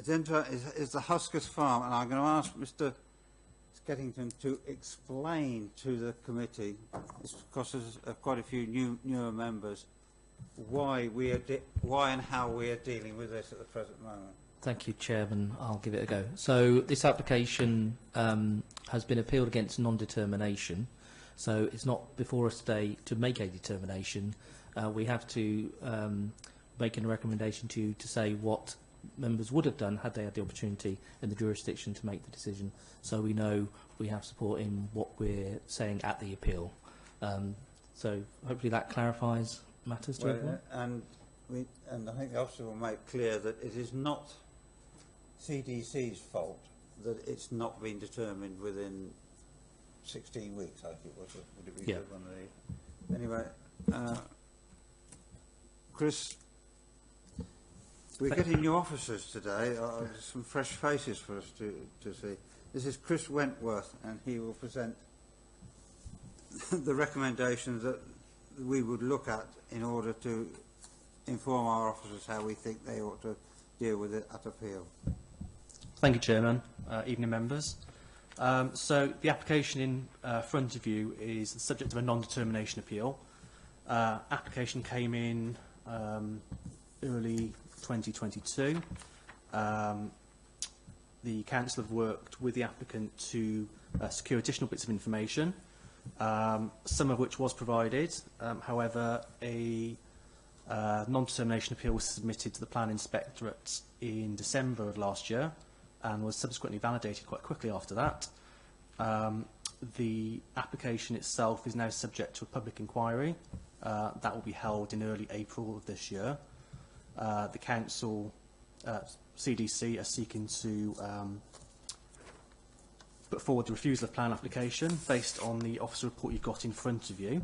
agenda is the Huscote farm, and I'm going to ask Mr. Skettington to explain to the committee, it's because there's quite a few newer members, why and how we are dealing with this at the present moment. Thank you, Chairman. I'll give it a go. So this application has been appealed against non-determination. So it's not before us today to make a determination. We have to make a recommendation to say what members would have done had they had the opportunity in the jurisdiction to make the decision. So we know we have support in what we're saying at the appeal. So hopefully that clarifies matters to everyone. And I think the officer will make clear that it is not CDC's fault that it's not been determined within 16 weeks, I think it was. Would it be good one of these? Anyway, Chris, we're getting new officers today. Some fresh faces for us to see. This is Chris Wentworth, and he will present the recommendations that we would look at in order to inform our officers how we think they ought to deal with it at appeal. Thank you, Chairman. Evening, members. So the application in front of you is the subject of a non-determination appeal. Application came in early 2022. The council have worked with the applicant to secure additional bits of information, some of which was provided. However, a non-determination appeal was submitted to the Planning Inspectorate in December of last year and was subsequently validated quite quickly after that. The application itself is now subject to a public inquiry that will be held in early April of this year. The council, CDC, are seeking to put forward the refusal of plan application based on the officer report you've got in front of you.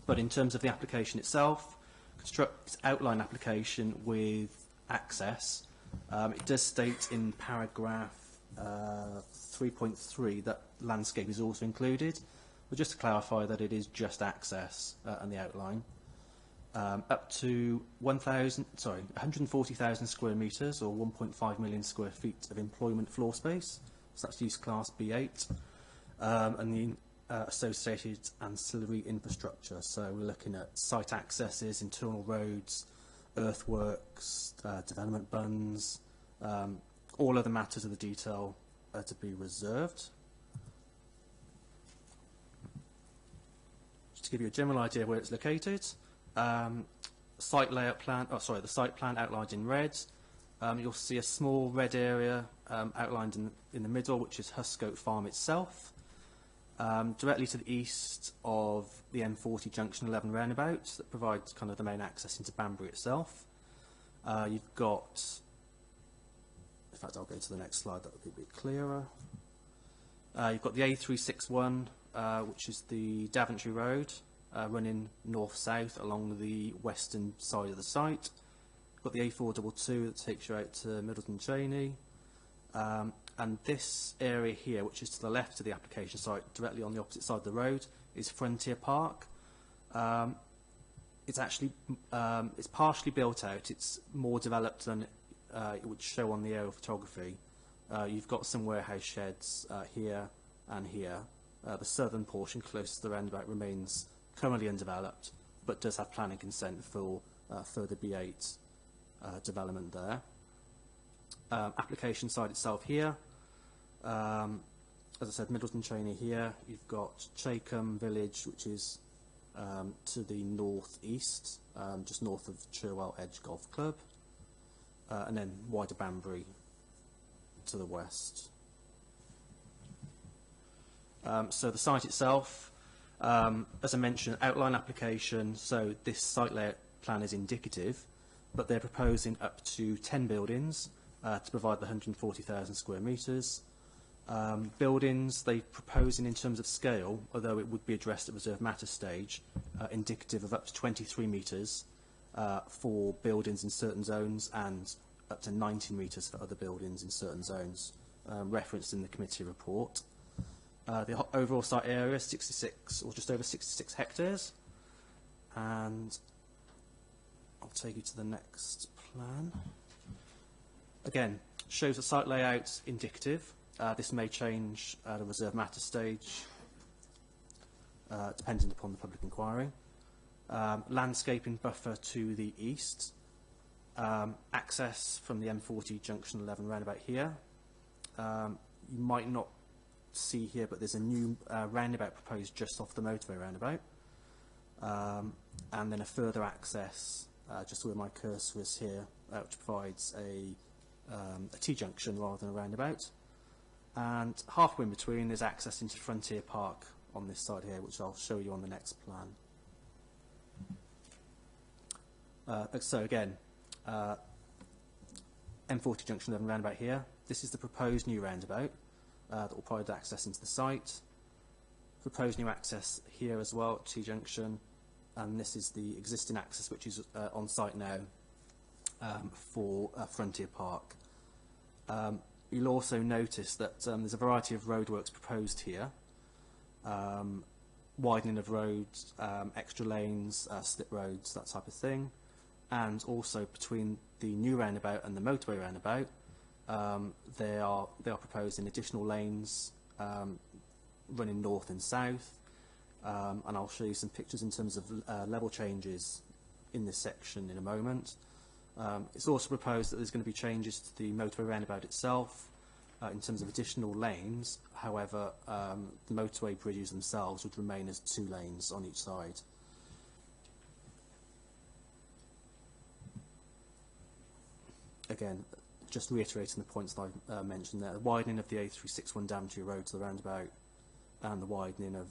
But in terms of the application itself, construct outline application with access. It does state in paragraph 3.3 that landscape is also included, but just to clarify that it is just access and the outline. Up to 140,000 square metres or 1.5 million square feet of employment floor space, so that's use class B8, and the associated ancillary infrastructure. So we're looking at site accesses, internal roads, earthworks, development bunds, all other matters of the detail are to be reserved. Just to give you a general idea where it's located, site layout plan, the site plan outlined in red. You'll see a small red area outlined in the middle, which is Huscote Farm itself. Directly to the east of the M40 Junction 11 roundabout that provides kind of the main access into Banbury itself. You've got, in fact I'll go to the next slide, that will be a bit clearer. You've got the A361, which is the Daventry Road, running north-south along the western side of the site. You've got the A422 that takes you out to Middleton Cheney. And this area here, which is to the left of the application site, directly on the opposite side of the road, is Frontier Park. It's actually it's partially built out. It's more developed than it would show on the aerial photography. You've got some warehouse sheds here and here. The southern portion close to the roundabout remains currently undeveloped, but does have planning consent for further B8 development there. Application site itself here. As I said, Middleton Cheney here. You've got Chacombe Village, which is to the north-east, just north of Cherwell Edge Golf Club, and then wider Banbury to the west. So the site itself, as I mentioned, outline application, so this site layout plan is indicative, but they're proposing up to 10 buildings to provide the 140,000 square metres. Buildings they're proposing in terms of scale, although it would be addressed at reserved matter stage, indicative of up to 23 metres for buildings in certain zones and up to 19 metres for other buildings in certain zones, referenced in the committee report. The overall site area is 66 or just over 66 hectares, and I'll take you to the next plan. Again, Shows the site layout indicative. This may change at a reserved matter stage, dependent upon the public inquiry. Landscaping buffer to the east. Access from the M40 junction 11 roundabout here. You might not see here, but there's a new roundabout proposed just off the motorway roundabout. And then a further access just where my cursor is here, which provides a T-junction rather than a roundabout. And halfway in between there's access into Frontier Park on this side here, which I'll show you on the next plan. So again, M40 junction 11 roundabout here. This is the proposed new roundabout that will provide access into the site. Proposed new access here as well at T-junction, and this is the existing access which is on site now for Frontier Park. You'll also notice that there's a variety of roadworks proposed here. Widening of roads, extra lanes, slip roads, that type of thing. And also between the new roundabout and the motorway roundabout, they are proposing additional lanes running north and south. And I'll show you some pictures in terms of level changes in this section in a moment. It's also proposed that there's going to be changes to the motorway roundabout itself in terms of additional lanes. However, the motorway bridges themselves would remain as 2 lanes on each side. Again, just reiterating the points that I mentioned there, the widening of the A361 Daventry Road to the roundabout and the widening of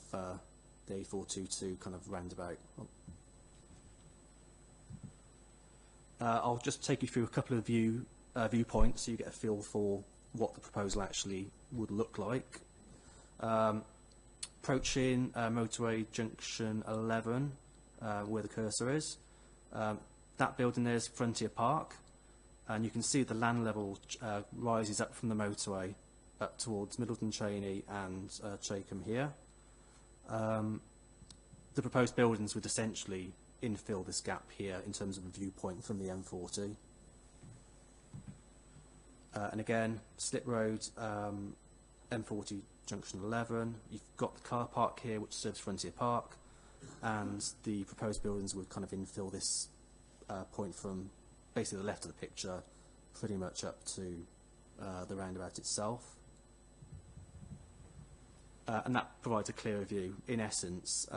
the A422 kind of roundabout. I'll just take you through a couple of viewpoints so you get a feel for what the proposal actually would look like. Approaching motorway junction 11, where the cursor is, that building there is Frontier Park, and you can see the land level rises up from the motorway up towards Middleton Cheney and Chatham here. The proposed buildings would essentially infill this gap here in terms of a viewpoint from the M40. And again, slip road, M40 junction 11. You've got the car park here which serves Frontier Park, and the proposed buildings would kind of infill this point from basically the left of the picture pretty much up to the roundabout itself. And that provides a clearer view. In essence,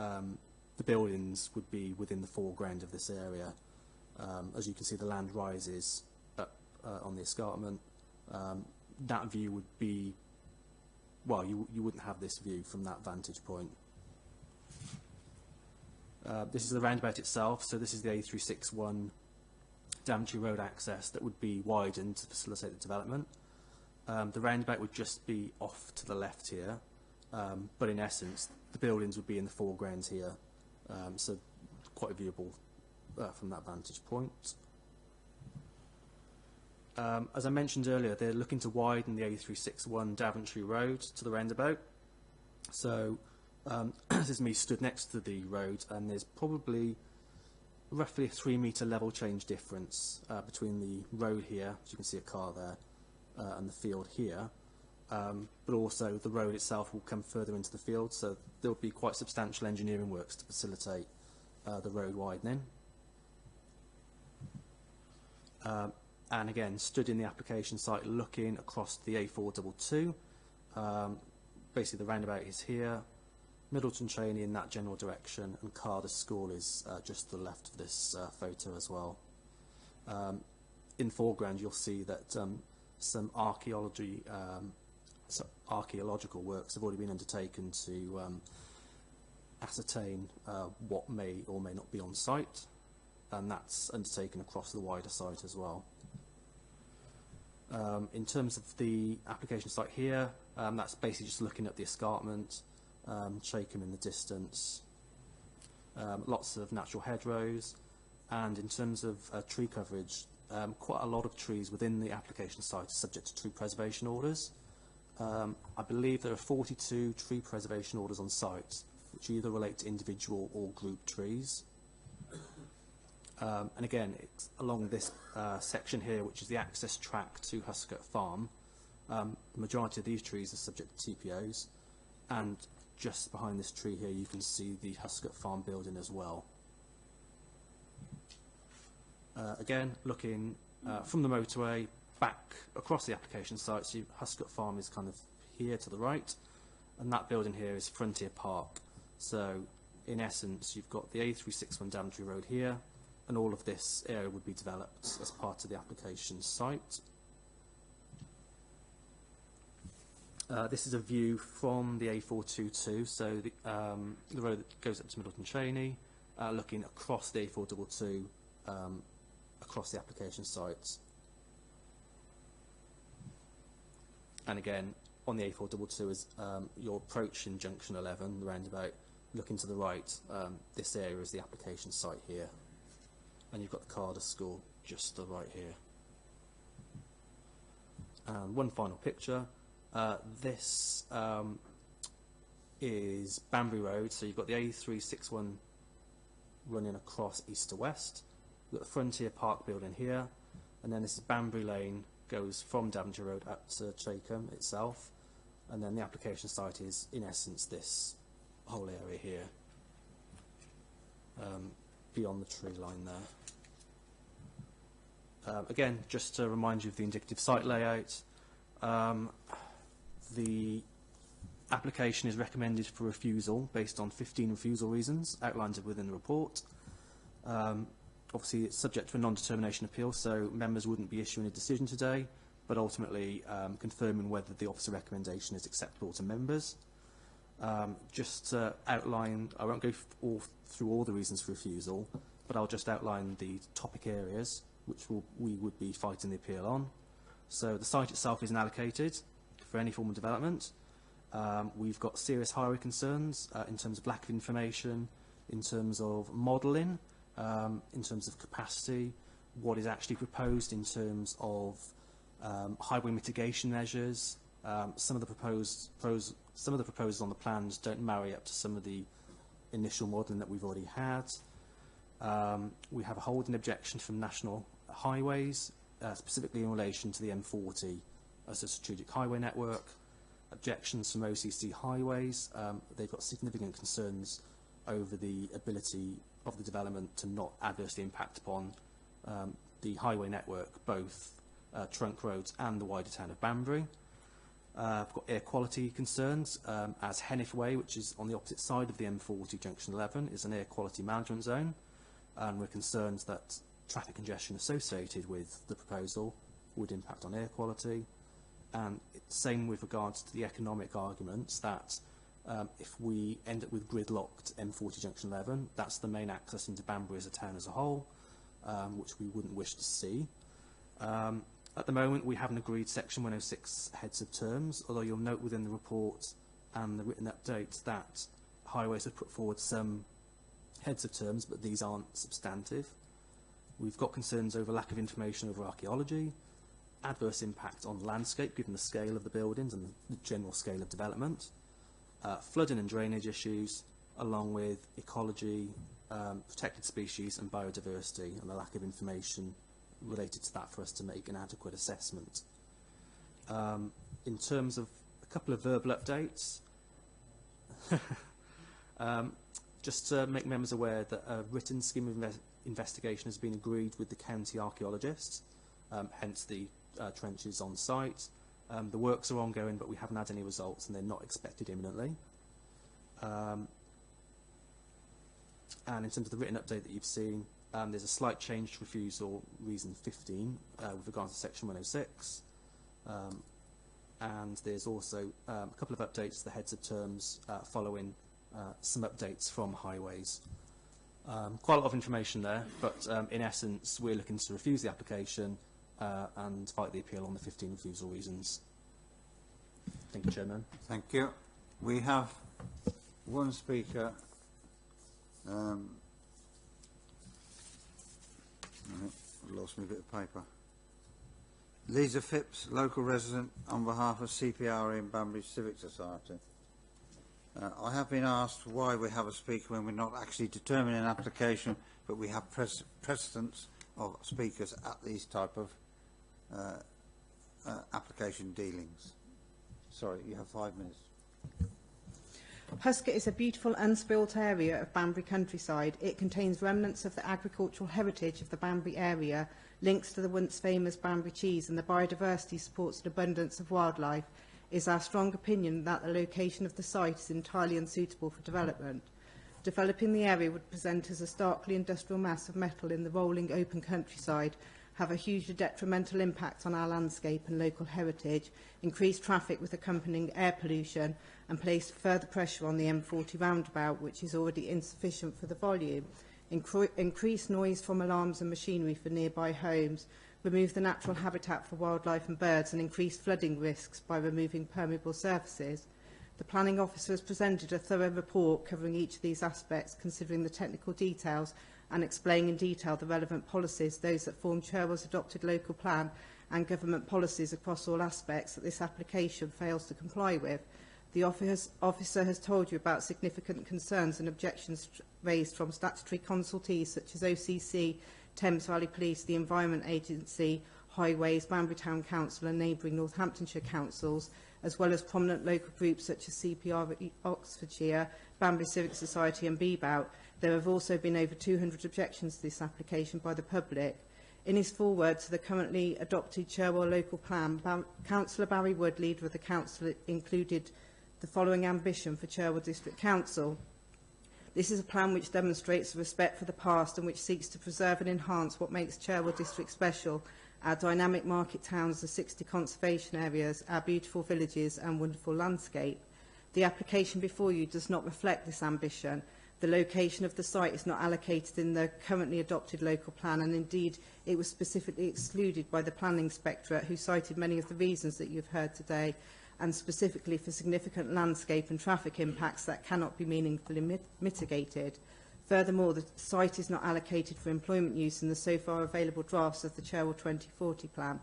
the buildings would be within the foreground of this area. As you can see, the land rises up on the escarpment. That view would be, well, you wouldn't have this view from that vantage point. This is the roundabout itself, so this is the A361 Daventry Road access that would be widened to facilitate the development. The roundabout would just be off to the left here, but in essence the buildings would be in the foreground here, so quite viewable from that vantage point. As I mentioned earlier, they're looking to widen the A361 Daventry Road to the roundabout. So this is me stood next to the road, and there's probably roughly a 3-metre level change difference between the road here, as you can see a car there, and the field here. But also the road itself will come further into the field, so there will be quite substantial engineering works to facilitate the road widening. And again, stood in the application site looking across the A422. Basically the roundabout is here, Middleton Cheney in that general direction, and Cardiff School is just to the left of this photo as well. In the foreground you'll see that some archaeological works have already been undertaken to ascertain what may or may not be on site, and that's undertaken across the wider site as well. In terms of the application site here, that's basically just looking at the escarpment, Chatham in the distance, lots of natural hedgerows, and in terms of tree coverage, quite a lot of trees within the application site are subject to tree preservation orders. I believe there are 42 tree preservation orders on site, which either relate to individual or group trees. And again, it's along this section here, which is the access track to Huscote Farm. The majority of these trees are subject to TPOs, and just behind this tree here you can see the Huscote Farm building as well. Again, looking from the motorway back across the application site, so Huscote Farm is kind of here to the right, and that building here is Frontier Park. So in essence, you've got the A361 Daventry Road here, and all of this area would be developed as part of the application site. This is a view from the A422, so the road that goes up to Middleton Cheney, looking across the A422, across the application site. And again, on the A422 is you're approaching Junction 11, the roundabout, looking to the right. This area is the application site here. And you've got the Carter School just to the right here. And one final picture. This is Banbury Road, so you've got the A361 running across east to west. You've got the Frontier Park building here, and then this is Banbury Lane, goes from Daventry Road up to Chacombe itself, and then the application site is in essence this whole area here, beyond the tree line there. Again, just to remind you of the indicative site layout, the application is recommended for refusal based on 15 refusal reasons outlined within the report. Obviously, it's subject to a non-determination appeal, so members wouldn't be issuing a decision today, but ultimately confirming whether the officer recommendation is acceptable to members. Just to outline, I won't go through all the reasons for refusal, but I'll just outline the topic areas which we would be fighting the appeal on. So the site itself isn't allocated for any form of development. We've got serious highway concerns in terms of lack of information, in terms of modelling, in terms of capacity, what is actually proposed in terms of highway mitigation measures. Some of the proposals on the plans don't marry up to some of the initial modelling that we've already had. We have a holding objection from National Highways, specifically in relation to the M40 as a strategic highway network. Objections from OCC Highways. They've got significant concerns over the ability of the development to not adversely impact upon the highway network, both trunk roads and the wider town of Banbury. I've got air quality concerns, as Hennif Way, which is on the opposite side of the M40 Junction 11, is an air quality management zone, and we're concerned that traffic congestion associated with the proposal would impact on air quality. And same with regards to the economic arguments that if we end up with gridlocked M40 Junction 11, that's the main access into Banbury as a town as a whole, which we wouldn't wish to see. At the moment, we haven't agreed Section 106 heads of terms, although you'll note within the report and the written updates that Highways have put forward some heads of terms, but these aren't substantive. We've got concerns over lack of information over archaeology, adverse impact on landscape given the scale of the buildings and the general scale of development, flooding and drainage issues, along with ecology, protected species and biodiversity, and the lack of information related to that for us to make an adequate assessment. In terms of a couple of verbal updates, just to make members aware that a written scheme of investigation has been agreed with the county archaeologists, hence the trenches on site. The works are ongoing, but we haven't had any results and they're not expected imminently. And in terms of the written update that you've seen, there's a slight change to refusal reason 15 with regards to Section 106. And there's also a couple of updates to the heads of terms following some updates from Highways. Quite a lot of information there, but in essence we're looking to refuse the application and fight the appeal on the 15 refusal reasons. Thank you, Chairman. Thank you. We have one speaker. Right, I've lost my bit of paper. Lisa Phipps, local resident, on behalf of CPRE and Banbury Civic Society. I have been asked why we have a speaker when we're not actually determining an application, but we have precedence of speakers at these type of application dealings. Sorry, you have 5 minutes. Huscote is a beautiful unspoilt area of Banbury countryside. It contains remnants of the agricultural heritage of the Banbury area, links to the once famous Banbury cheese, and the biodiversity supports an abundance of wildlife. It is our strong opinion that the location of the site is entirely unsuitable for development. Developing the area would present as a starkly industrial mass of metal in the rolling open countryside, have a hugely detrimental impact on our landscape and local heritage, increase traffic with accompanying air pollution, and place further pressure on the M40 roundabout, which is already insufficient for the volume, increase noise from alarms and machinery for nearby homes, remove the natural habitat for wildlife and birds, and increase flooding risks by removing permeable surfaces. The planning officer has presented a thorough report covering each of these aspects, considering the technical details and explaining in detail the relevant policies, those that form Cherwell's adopted local plan, and government policies across all aspects that this application fails to comply with. The officer has told you about significant concerns and objections raised from statutory consultees such as OCC, Thames Valley Police, the Environment Agency, Highways, Banbury Town Council and neighbouring Northamptonshire councils, as well as prominent local groups such as CPRE Oxon, Banbury Civic Society and BBOWT. There have also been over 200 objections to this application by the public. In his foreword to the currently adopted Cherwell local plan, Councillor Barry Wood, leader of the council, included the following ambition for Cherwell District Council. This is a plan which demonstrates respect for the past and which seeks to preserve and enhance what makes Cherwell District special, our dynamic market towns, the 60 conservation areas, our beautiful villages and wonderful landscape. The application before you does not reflect this ambition. The location of the site is not allocated in the currently adopted local plan, and indeed it was specifically excluded by the Planning Inspectorate, who cited many of the reasons that you've heard today, and specifically for significant landscape and traffic impacts that cannot be meaningfully mitigated. Furthermore, the site is not allocated for employment use in the so far available drafts of the Cherwell 2040 plan.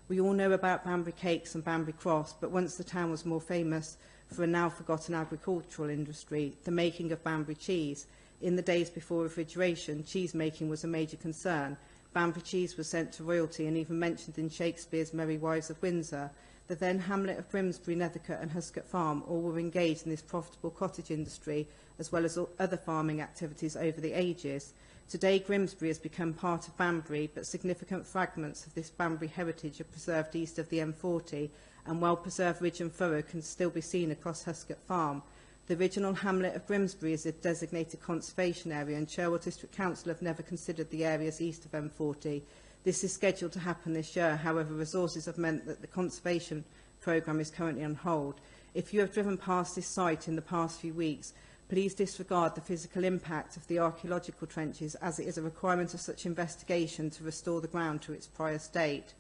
We all know about Banbury cakes and Banbury Cross, but once the town was more famous for a now forgotten agricultural industry, the making of Banbury cheese. In the days before refrigeration, cheese making was a major concern. Banbury cheese was sent to royalty and even mentioned in Shakespeare's Merry Wives of Windsor. The then hamlet of Grimsbury, Nethercote and Huscote Farm all were engaged in this profitable cottage industry, as well as other farming activities over the ages. Today, Grimsbury has become part of Banbury, but significant fragments of this Banbury heritage are preserved east of the M40, and well-preserved ridge and furrow can still be seen across Huscote Farm. The original hamlet of Grimsbury is a designated conservation area, and Cherwell District Council have never considered the areas east of M40. This is scheduled to happen this year. However, resources have meant that the conservation programme is currently on hold. If you have driven past this site in the past few weeks, please disregard the physical impact of the archaeological trenches, as it is a requirement of such investigation to restore the ground to its prior state.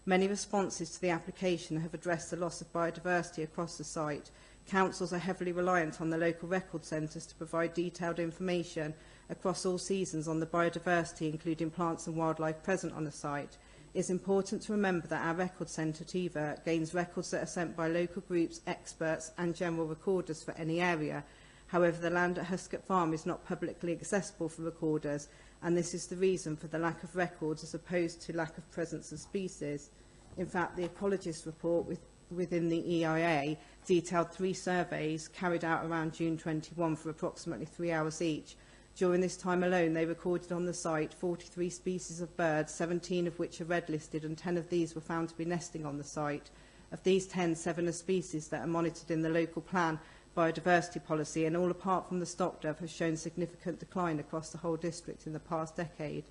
Many responses to the application have addressed the loss of biodiversity across the site. Councils are heavily reliant on the local record centres to provide detailed information across all seasons on the biodiversity, including plants and wildlife present on the site. It is important to remember that our record centre, TIVA, gains records that are sent by local groups, experts and general recorders for any area. However, the land at Huscote Farm is not publicly accessible for recorders, and this is the reason for the lack of records as opposed to lack of presence of species. In fact, the ecologist report within the EIA detailed 3 surveys carried out around June 21 for approximately 3 hours each. During this time alone, they recorded on the site 43 species of birds, 17 of which are red listed, and 10 of these were found to be nesting on the site. Of these 10, 7 are species that are monitored in the local plan biodiversity policy, and all apart from the stock dove has shown significant decline across the whole district in the past decade.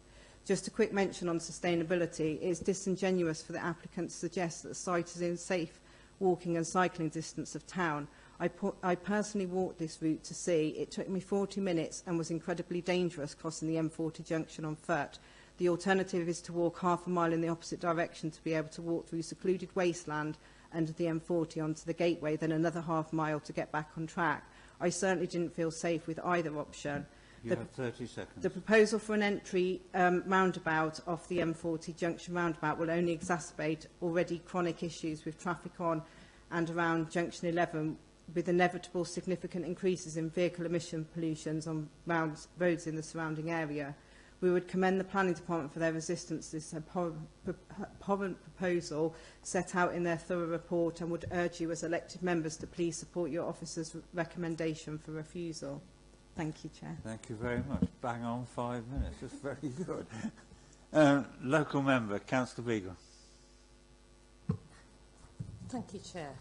Just a quick mention on sustainability. It is disingenuous for the applicant to suggest that the site is in safe walking and cycling distance of town. I personally walked this route to see. It took me 40 minutes and was incredibly dangerous crossing the M40 junction on foot. The alternative is to walk half a mile in the opposite direction to be able to walk through secluded wasteland under the M40 onto the gateway, then another half mile to get back on track. I certainly didn't feel safe with either option. You have 30 seconds. The proposal for an entry roundabout off the M40 junction roundabout will only exacerbate already chronic issues with traffic on and around junction 11, with inevitable significant increases in vehicle emission pollutions on roads in the surrounding area. We would commend the Planning Department for their resistance to this abhorrent proposal set out in their thorough report, and would urge you as elected members to please support your officer's recommendation for refusal. Thank you, Chair. Thank you very much. Bang on 5 minutes. That's very good. Local member, Councillor Beagle. Thank you, Chair.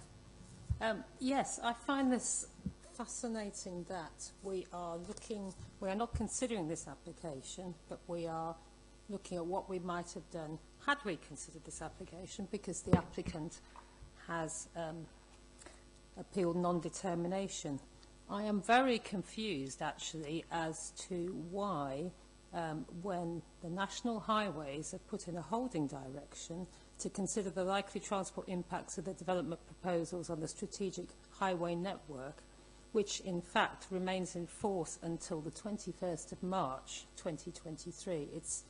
Yes, I find this fascinating that we are not considering this application, but we are looking at what we might have done had we considered this application, because the applicant has appealed non-determination. I am very confused, actually, as to why, when the National Highways have put in a holding direction to consider the likely transport impacts of the development proposals on the strategic highway network, which in fact remains in force until the 21st of March 2023. It's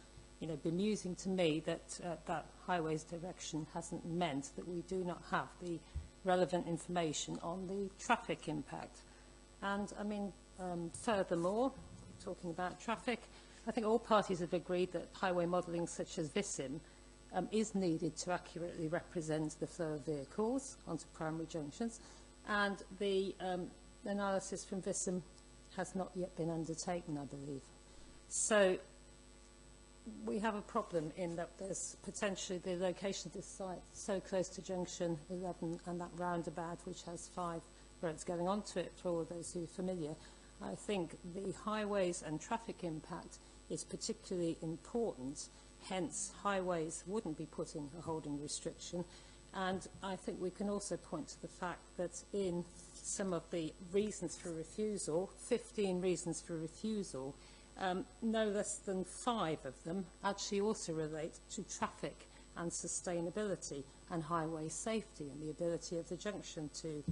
bemusing to me that that highways direction hasn't meant that we do not have the relevant information on the traffic impact. And I mean, furthermore, talking about traffic, I think all parties have agreed that highway modelling such as VISIM is needed to accurately represent the flow of vehicles onto primary junctions, and the analysis from VISIM has not yet been undertaken, I believe. So we have a problem in that there's potentially the location of this site so close to junction 11 and that roundabout which has 5 roads going onto it, for all of those who are familiar. I think the highways and traffic impact is particularly important, hence highways wouldn't be putting a holding restriction. And I think we can also point to the fact that in some of the reasons for refusal, 15 reasons for refusal, no less than 5 of them actually also relate to traffic and sustainability and highway safety and the ability of the junction to,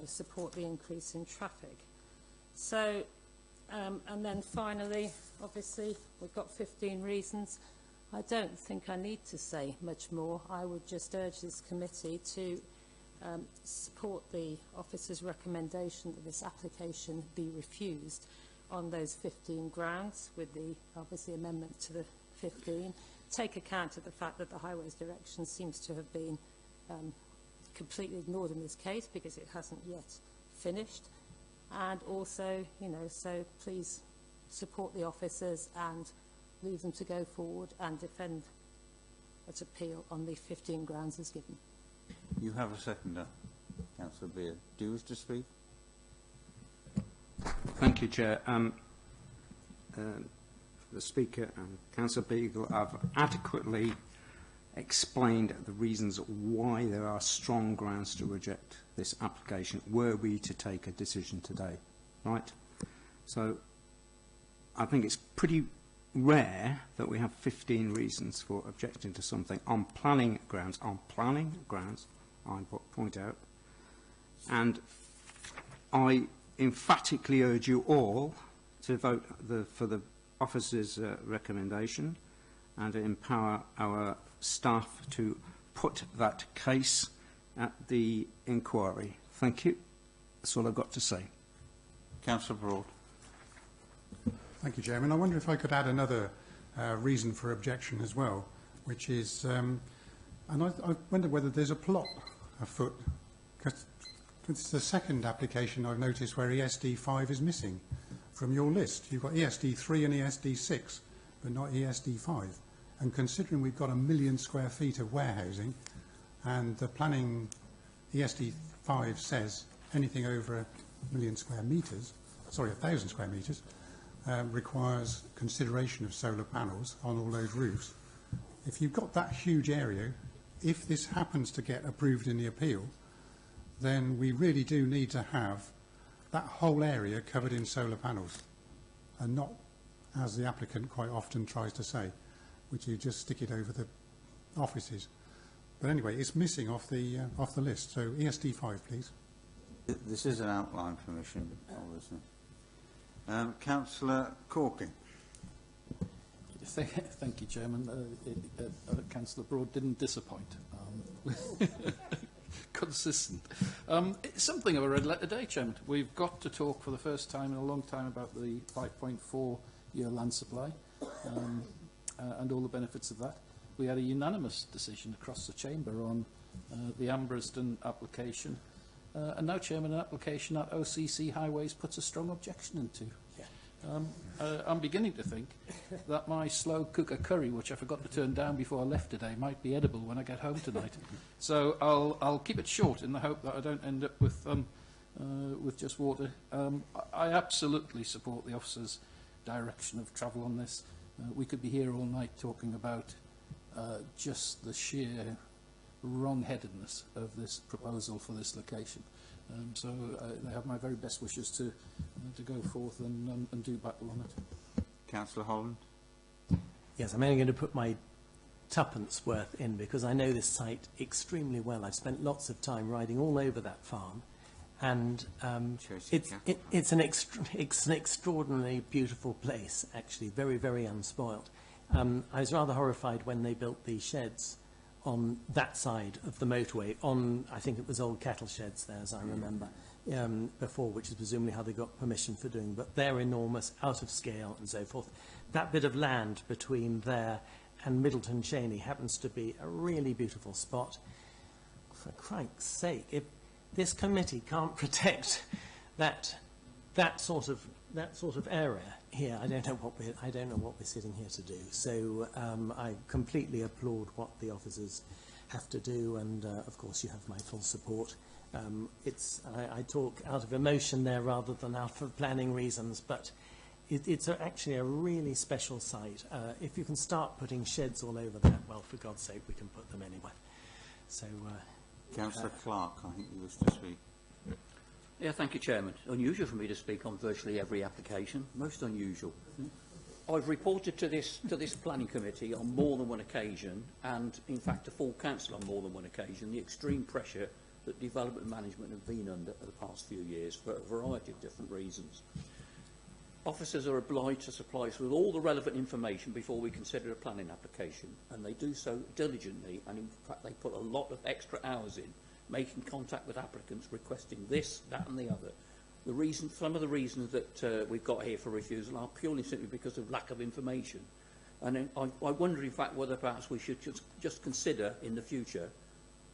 support the increase in traffic. So, and then finally, obviously, we've got 15 reasons. I don't think I need to say much more. I would just urge this committee to support the officer's recommendation that this application be refused on those 15 grounds, with the obviously amendment to the 15. Take account of the fact that the highways direction seems to have been completely ignored in this case because it hasn't yet finished, and also, so please support the officers and leave them to go forward and defend its appeal on the 15 grounds as given. You have a seconder, Councillor Beard. Do you wish to speak? Thank you, Chair. The Speaker and Councillor Beagle have adequately explained the reasons why there are strong grounds to reject this application were we to take a decision today, right? So I think it's pretty rare that we have 15 reasons for objecting to something on planning grounds, I point out. And I emphatically urge you all to vote for the officer's recommendation and to empower our staff to put that case at the inquiry. Thank you. That's all I've got to say. Councillor Broad. Thank you, Chairman. I wonder if I could add another reason for objection as well, which is, and I wonder whether there's a plot afoot, because it's the second application I've noticed where ESD5 is missing from your list. You've got ESD3 and ESD6, but not ESD5. And considering we've got 1 million square feet of warehousing, and the planning ESD5 says anything over 1 million square metres, sorry, 1,000 square metres, requires consideration of solar panels on all those roofs. If you've got that huge area, if this happens to get approved in the appeal, then we really do need to have that whole area covered in solar panels, and not, as the applicant quite often tries to say, which you just stick it over the offices. But anyway, it's missing off the list. So ESD5, please. This is an outline permission, obviously. Councillor Corking. Thank you, Chairman. Councillor Broad didn't disappoint. assistant. It's something of a red letter day, Chairman. We've got to talk for the first time in a long time about the 5.4-year land supply and all the benefits of that. We had a unanimous decision across the chamber on the Ambrosden application. And now, Chairman, an application that OCC Highways puts a strong objection into. I'm beginning to think that my slow cooker curry, which I forgot to turn down before I left today, might be edible when I get home tonight. So I'll keep it short in the hope that I don't end up with just water. I absolutely support the officer's direction of travel on this. We could be here all night talking about just the sheer wrong-headedness of this proposal for this location. So they have my very best wishes to go forth and do battle on it. Councillor Holland. Yes, I'm only going to put my tuppence worth in because I know this site extremely well. I've spent lots of time riding all over that farm, and it's an extraordinarily beautiful place, actually, very, very unspoilt. I was rather horrified when they built the sheds on that side of the motorway, on, I think it was old cattle sheds there, as I remember, before, which is presumably how they got permission for doing, but they're enormous, out of scale and so forth. That bit of land between there and Middleton Cheney happens to be a really beautiful spot. For crike's sake, if this committee can't protect that sort of area here, I don't know what we're sitting here to do. So I completely applaud what the officers have to do, and of course you have my full support. I talk out of emotion there rather than out of planning reasons, but it's actually a really special site. If you can start putting sheds all over that, well, for God's sake, we can put them anywhere. So, Councillor Clark, I think you wish to speak. Yeah, thank you, Chairman. Unusual for me to speak on virtually every application. Most unusual. I've reported to this planning committee on more than one occasion, and in fact to full council on more than one occasion, the extreme pressure that development management have been under for the past few years for a variety of different reasons. Officers are obliged to supply us with all the relevant information before we consider a planning application, and they do so diligently, and in fact they put a lot of extra hours in making contact with applicants, requesting this, that and the other. Some of the reasons that we've got here for refusal are purely simply because of lack of information. And I wonder, in fact, whether perhaps we should just consider in the future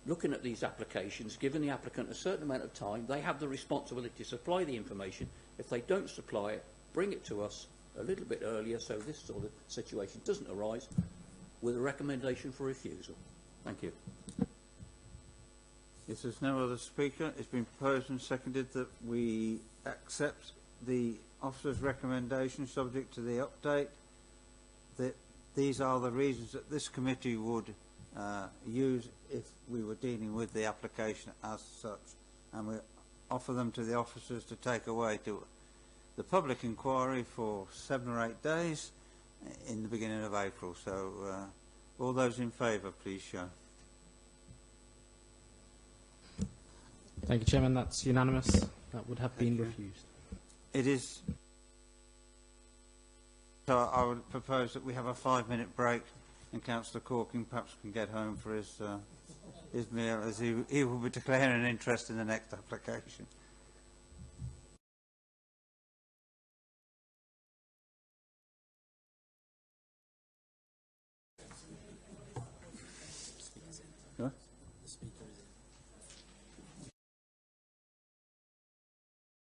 looking at these applications, giving the applicant a certain amount of time. They have the responsibility to supply the information. If they don't supply it, bring it to us a little bit earlier so this sort of situation doesn't arise, with a recommendation for refusal. Thank you. If there's no other speaker, it's been proposed and seconded that we accept the officer's recommendation subject to the update, that these are the reasons that this committee would use if we were dealing with the application as such, and we offer them to the officers to take away to the public inquiry for 7 or 8 days in the beginning of April. So all those in favour, please show. Thank you, Chairman. That's unanimous. That would have been refused. It is. So I would propose that we have a 5-minute break, and Councillor Corking perhaps can get home for his meal, as he will be declaring an interest in the next application.